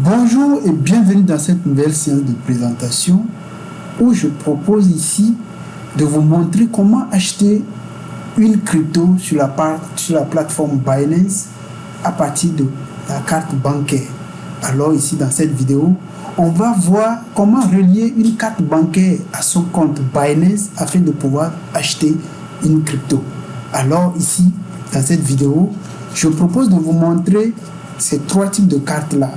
Bonjour et bienvenue dans cette nouvelle séance de présentation où je propose ici de vous montrer comment acheter une crypto sur la plateforme Binance à partir de la carte bancaire. Alors ici dans cette vidéo, on va voir comment relier une carte bancaire à son compte Binance afin de pouvoir acheter une crypto. Alors ici dans cette vidéo, je propose de vous montrer ces trois types de cartes là.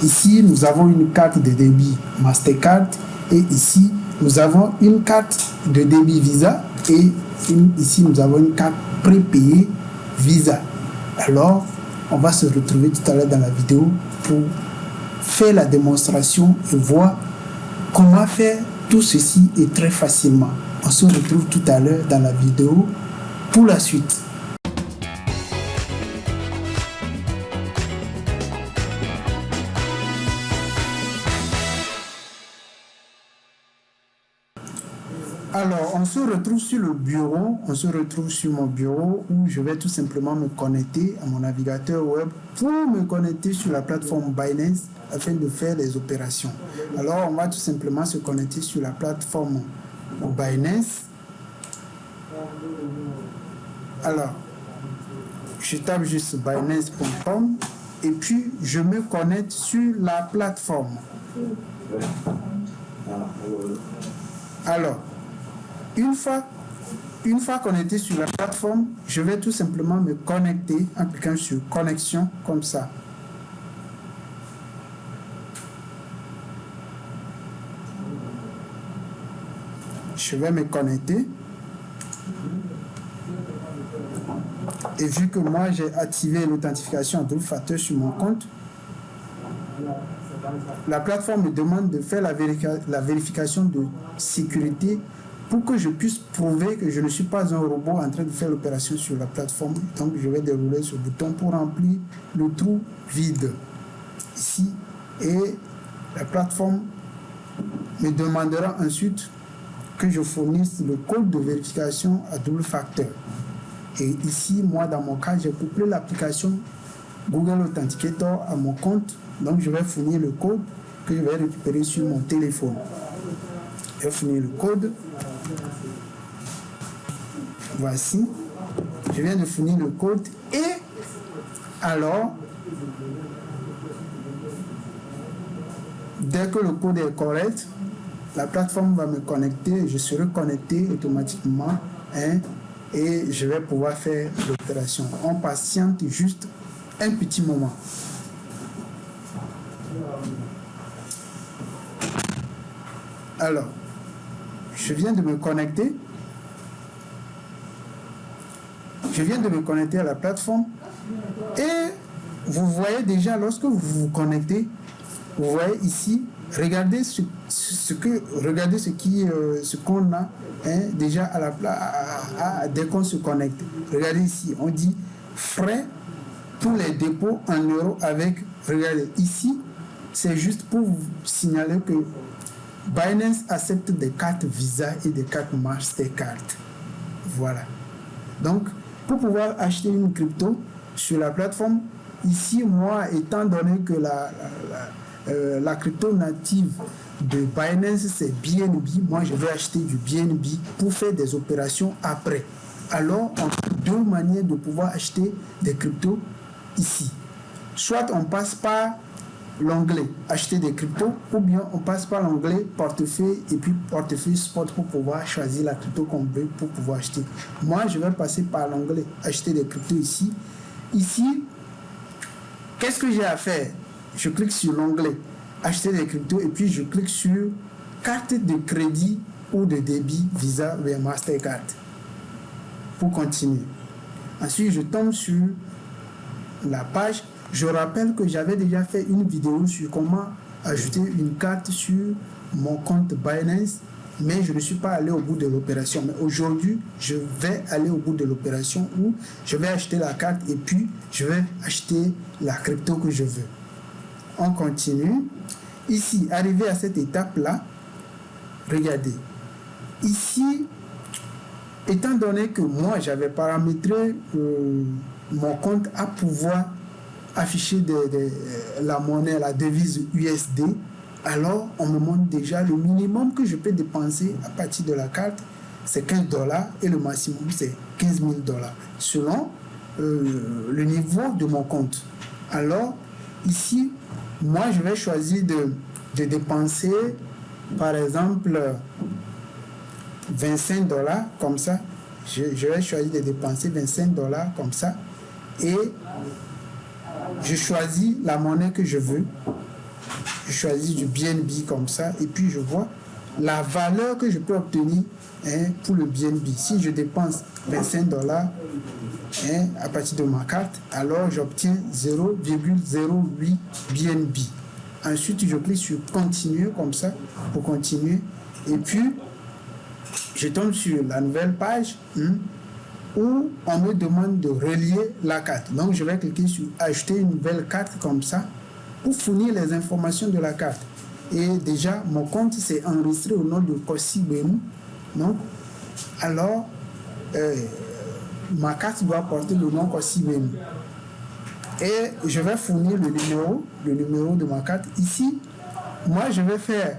Ici, nous avons une carte de débit Mastercard et ici, nous avons une carte de débit Visa et ici, nous avons une carte prépayée Visa. Alors, on va se retrouver tout à l'heure dans la vidéo pour faire la démonstration et voir comment faire tout ceci et très facilement. On se retrouve tout à l'heure dans la vidéo pour la suite. Alors, on se retrouve sur le bureau, on se retrouve sur mon bureau où je vais tout simplement me connecter à mon navigateur web pour me connecter sur la plateforme Binance afin de faire les opérations. Alors, on va tout simplement se connecter sur la plateforme Binance. Alors, je tape juste binance.com et puis je me connecte sur la plateforme. Alors, une fois connecté sur la plateforme, je vais tout simplement me connecter en cliquant sur connexion comme ça. Je vais me connecter. Et vu que moi j'ai activé l'authentification à double facteur sur mon compte, la plateforme me demande de faire la vérification de sécurité pour que je puisse prouver que je ne suis pas un robot en train de faire l'opération sur la plateforme. Donc je vais dérouler ce bouton pour remplir le trou vide ici. Et la plateforme me demandera ensuite que je fournisse le code de vérification à double facteur. Et ici, moi dans mon cas, j'ai couplé l'application Google Authenticator à mon compte. Donc je vais fournir le code que je vais récupérer sur mon téléphone. Je vais fournir le code. Voici. Je viens de fournir le code. Et alors, dès que le code est correct, la plateforme va me connecter. Je serai connecté automatiquement. Et je vais pouvoir faire l'opération. On patiente juste un petit moment. Alors, je viens de me connecter. Je viens de me connecter à la plateforme. Et vous voyez déjà, lorsque vous vous connectez, vous voyez ici, regardez ce qu'on a déjà dès qu'on se connecte. Regardez ici, on dit frais pour les dépôts en euros avec, regardez ici, c'est juste pour vous signaler que Binance accepte des cartes Visa et des cartes Mastercard. Voilà. Donc, pour pouvoir acheter une crypto sur la plateforme, ici, moi, étant donné que la crypto native de Binance, c'est BNB, moi, je vais acheter du BNB pour faire des opérations après. Alors, on a deux manières de pouvoir acheter des cryptos ici. Soit on passe par l'onglet acheter des cryptos ou bien on passe par l'onglet portefeuille et puis portefeuille spot pour pouvoir choisir la crypto qu'on veut pour pouvoir acheter. Moi, je vais passer par l'onglet acheter des cryptos ici. Ici, qu'est-ce que j'ai à faire? Je clique sur l'onglet acheter des cryptos et puis je clique sur carte de crédit ou de débit Visa ou Mastercard pour continuer. Ensuite, je tombe sur la page. Je rappelle que j'avais déjà fait une vidéo sur comment ajouter une carte sur mon compte Binance, mais je ne suis pas allé au bout de l'opération. Mais aujourd'hui, je vais aller au bout de l'opération où je vais acheter la carte et puis je vais acheter la crypto que je veux. On continue. Ici, arrivé à cette étape-là, regardez. Ici, étant donné que moi, j'avais paramétré mon compte à pouvoir afficher la monnaie, la devise USD, alors on me montre déjà le minimum que je peux dépenser à partir de la carte, c'est $15 et le maximum c'est $15 000 selon le niveau de mon compte. Alors ici, moi je vais choisir de dépenser par exemple $25 comme ça. Je vais choisir de dépenser $25 comme ça et je choisis la monnaie que je veux. Je choisis du BNB comme ça et puis je vois la valeur que je peux obtenir pour le BNB. Si je dépense $25 à partir de ma carte, alors j'obtiens 0,08 BNB. Ensuite, je clique sur continuer comme ça pour continuer et puis je tombe sur la nouvelle page où on me demande de relier la carte. Donc, je vais cliquer sur ajouter une nouvelle carte comme ça pour fournir les informations de la carte. Et déjà, mon compte s'est enregistré au nom de Kossi Benu. Donc, alors, ma carte doit porter le nom Kossi Benu. Et je vais fournir le numéro de ma carte. Ici, moi, je vais faire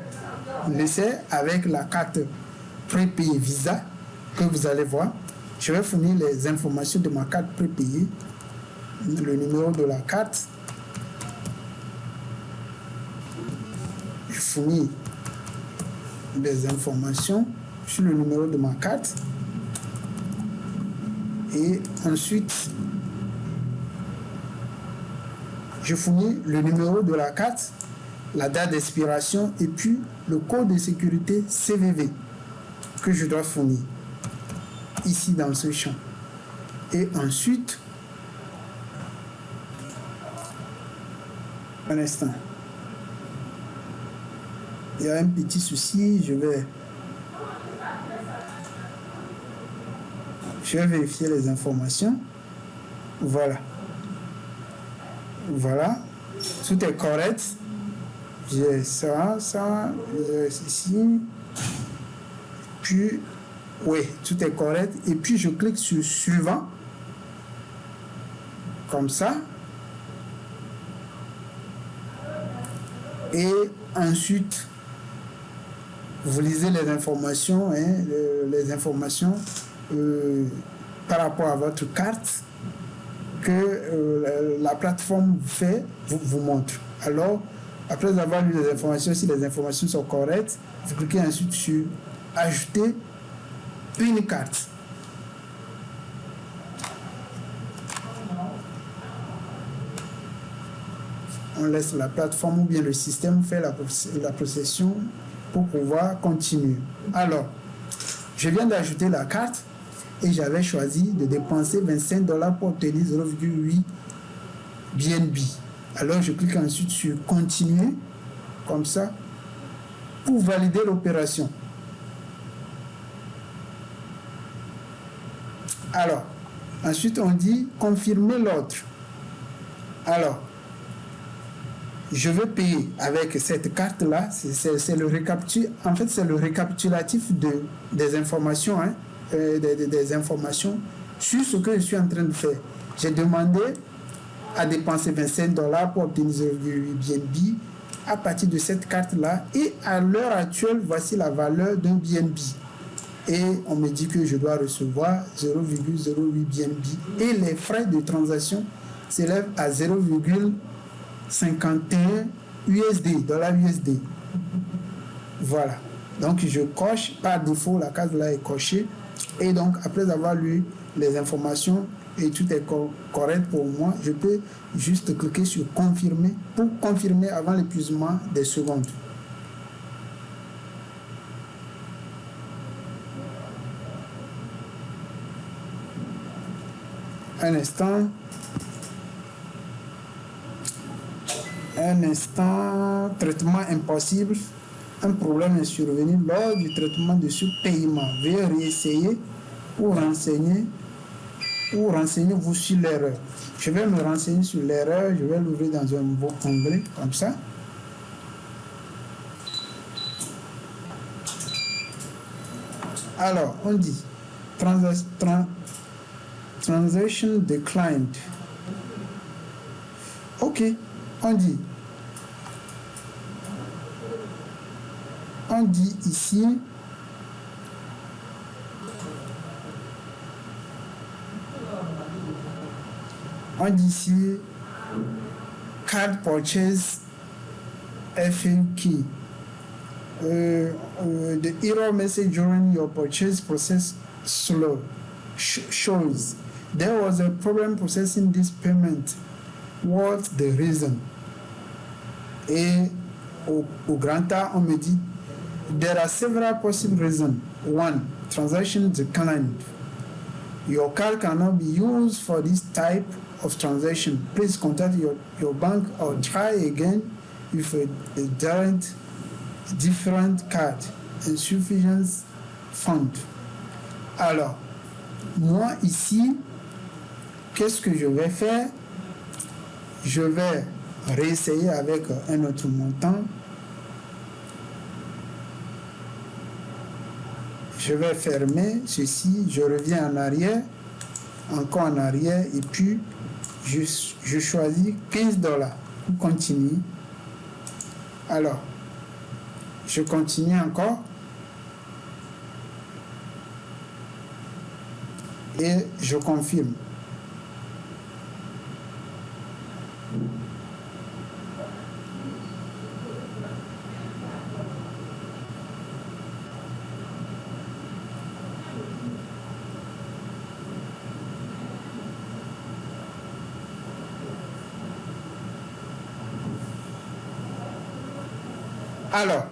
l'essai avec la carte prépayée Visa que vous allez voir. Je vais fournir les informations de ma carte prépayée, le numéro de la carte. Je fournis les informations sur le numéro de ma carte. Et ensuite, je fournis le numéro de la carte, la date d'expiration et puis le code de sécurité CVV que je dois fournir ici dans ce champ. Et ensuite, un instant, il y a un petit souci, je vais vérifier les informations. Voilà, tout est correct. J'ai ça, j'ai ici, puis oui, tout est correct. Et puis je clique sur suivant, comme ça. Et ensuite, vous lisez les informations, par rapport à votre carte que la plateforme vous montre. Alors, après avoir lu les informations, si les informations sont correctes, vous cliquez ensuite sur ajouter une carte. On laisse la plateforme ou bien le système faire la procession pour pouvoir continuer. Alors, je viens d'ajouter la carte et j'avais choisi de dépenser $25 pour obtenir 0,8 BNB. Alors, je clique ensuite sur continuer, comme ça, pour valider l'opération. Alors, ensuite, on dit confirmer l'ordre. Alors, je veux payer avec cette carte-là. C'est le récapitulatif des informations, des informations sur ce que je suis en train de faire. J'ai demandé à dépenser $25 pour obtenir 0,8 BNB à partir de cette carte-là. Et à l'heure actuelle, voici la valeur d'un BNB. Et on me dit que je dois recevoir 0,08 BNB. Et les frais de transaction s'élèvent à 0,51 USD, dollar USD. Voilà. Donc je coche, par défaut, la case là est cochée. Et donc, après avoir lu les informations et tout est correct pour moi, je peux juste cliquer sur confirmer pour confirmer avant l'épuisement des secondes. Un instant, traitement impossible. Un problème est survenu lors du traitement de ce paiement. Veuillez réessayer ou renseignez-vous sur l'erreur. Je vais me renseigner sur l'erreur. Je vais l'ouvrir dans un nouveau onglet comme ça. Alors, on dit transaction declined. Ok, on dit ici card purchase FAQ. The error message during your purchase process shows there was a problem processing this payment. What's the reason? Et au grand A, on me dit there are several possible reasons. One, transaction declined. Your card cannot be used for this type of transaction. Please contact your bank or try again with a different card. Insufficient fund. Alors, moi ici, qu'est-ce que je vais faire? Je vais réessayer avec un autre montant. Je vais fermer ceci, je reviens en arrière, encore en arrière, et puis je choisis $15 pour continuer. Alors, je continue encore. Et je confirme. Alors,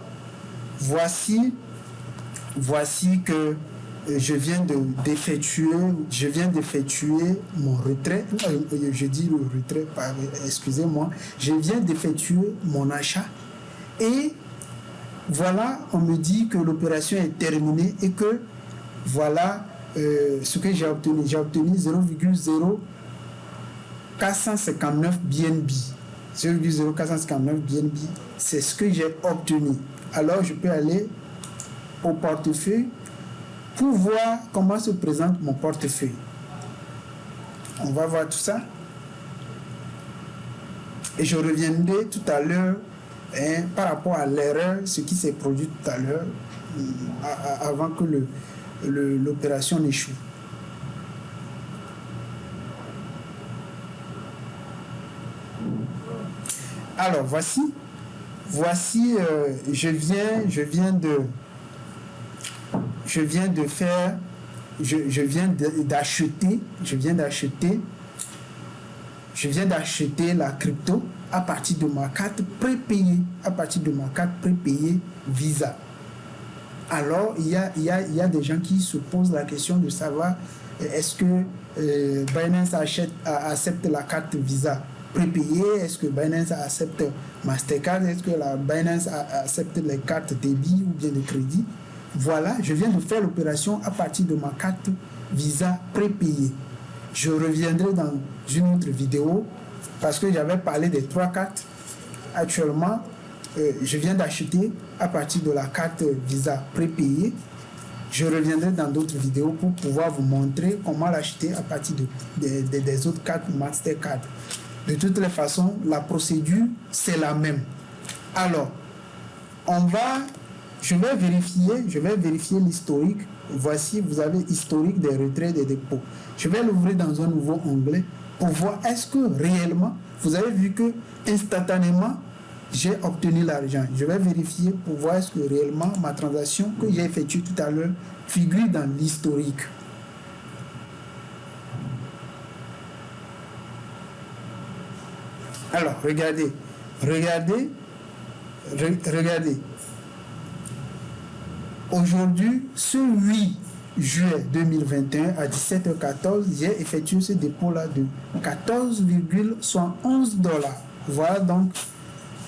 voici que je viens d'effectuer mon retrait. Je dis le retrait, excusez-moi. Je viens d'effectuer mon achat. Et voilà, on me dit que l'opération est terminée et que voilà ce que j'ai obtenu. J'ai obtenu 0,0459 BNB. 0,0459 BNB, c'est ce que j'ai obtenu. Alors, je peux aller au portefeuille pour voir comment se présente mon portefeuille. On va voir tout ça. Et je reviendrai tout à l'heure par rapport à l'erreur, ce qui s'est produit tout à l'heure, avant que l'opération n'échoue. Alors, voici je viens d'acheter la crypto à partir de ma carte prépayée, Visa. Alors, il y a des gens qui se posent la question de savoir est-ce que Binance accepte la carte Visa prépayée, est-ce que Binance accepte Mastercard, est-ce que la Binance accepte les cartes débit ou bien de crédit. Voilà, je viens de faire l'opération à partir de ma carte Visa prépayée. Je reviendrai dans une autre vidéo parce que j'avais parlé des 3 cartes. Actuellement, je viens d'acheter à partir de la carte Visa prépayée. Je reviendrai dans d'autres vidéos pour pouvoir vous montrer comment l'acheter à partir des autres cartes Mastercard. De toutes les façons, la procédure, c'est la même. Alors, je vais vérifier l'historique. Voici, vous avez historique des retraits des dépôts. Je vais l'ouvrir dans un nouveau onglet pour voir est-ce que réellement, vous avez vu que instantanément, j'ai obtenu l'argent. Je vais vérifier pour voir est-ce que réellement ma transaction que j'ai effectuée tout à l'heure figure dans l'historique. Alors, regardez. Aujourd'hui, ce 8 juillet 2021 à 17h14, j'ai effectué ce dépôt-là de 14,11 $. Voilà donc,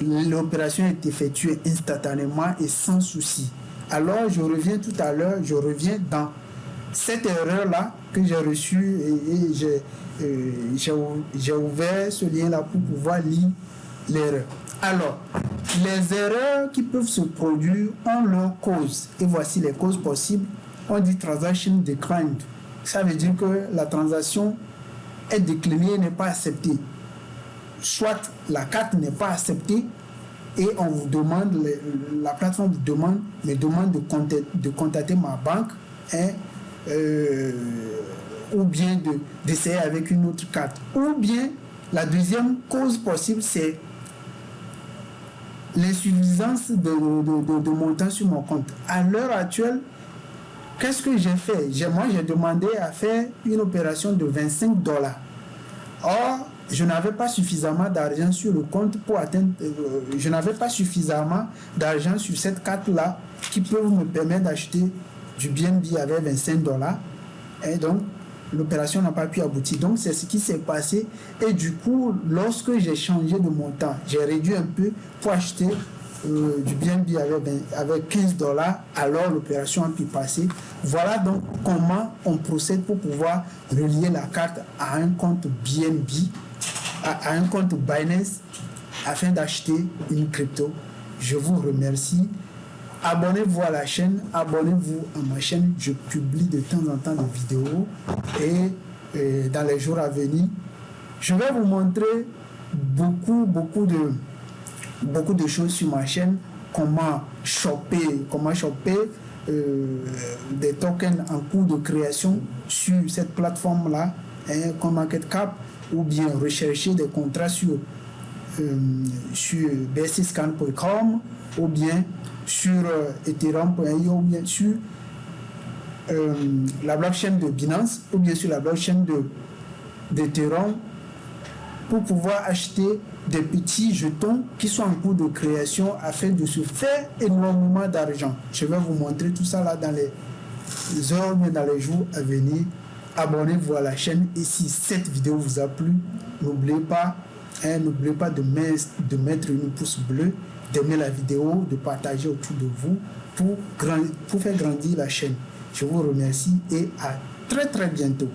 l'opération est effectuée instantanément et sans souci. Alors, je reviens tout à l'heure, dans cette erreur-là que j'ai reçue et j'ai ouvert ce lien-là pour pouvoir lire l'erreur. Alors, les erreurs qui peuvent se produire ont leur cause. Et voici les causes possibles. On dit transaction declined. Ça veut dire que la transaction est déclinée et n'est pas acceptée. soit la carte n'est pas acceptée et on vous demande, la plateforme vous demande, de contacter ma banque, hein, ou bien d'essayer avec une autre carte. Ou bien, la deuxième cause possible, c'est l'insuffisance de montant sur mon compte. À l'heure actuelle, qu'est-ce que j'ai fait? Moi, j'ai demandé à faire une opération de $25. Or, je n'avais pas suffisamment d'argent sur le compte pour atteindre... je n'avais pas suffisamment d'argent sur cette carte-là qui peut me permettre d'acheter du BNB avec $25. Et donc, l'opération n'a pas pu aboutir. Donc, c'est ce qui s'est passé. Et du coup, lorsque j'ai changé de montant, j'ai réduit un peu pour acheter du BNB avec $15, alors l'opération a pu passer. Voilà donc comment on procède pour pouvoir relier la carte à un compte BNB, à un compte Binance, afin d'acheter une crypto. Je vous remercie. Abonnez-vous à la chaîne, abonnez-vous à ma chaîne. Je publie de temps en temps des vidéos et dans les jours à venir, je vais vous montrer beaucoup de choses sur ma chaîne. Comment choper des tokens en cours de création sur cette plateforme-là, comme MarketCap, ou bien rechercher des contrats sur bscscan.com, ou bien sur Ethereum.io, ou bien sur la blockchain de Binance, ou bien sur la blockchain d'Ethereum, pour pouvoir acheter des petits jetons qui sont en cours de création afin de se faire énormément d'argent. Je vais vous montrer tout ça là dans les heures, mais dans les jours à venir. Abonnez-vous à la chaîne et si cette vidéo vous a plu, n'oubliez pas de mettre une pouce bleu, d'aimer la vidéo, de partager autour de vous pour faire grandir la chaîne. Je vous remercie et à très bientôt.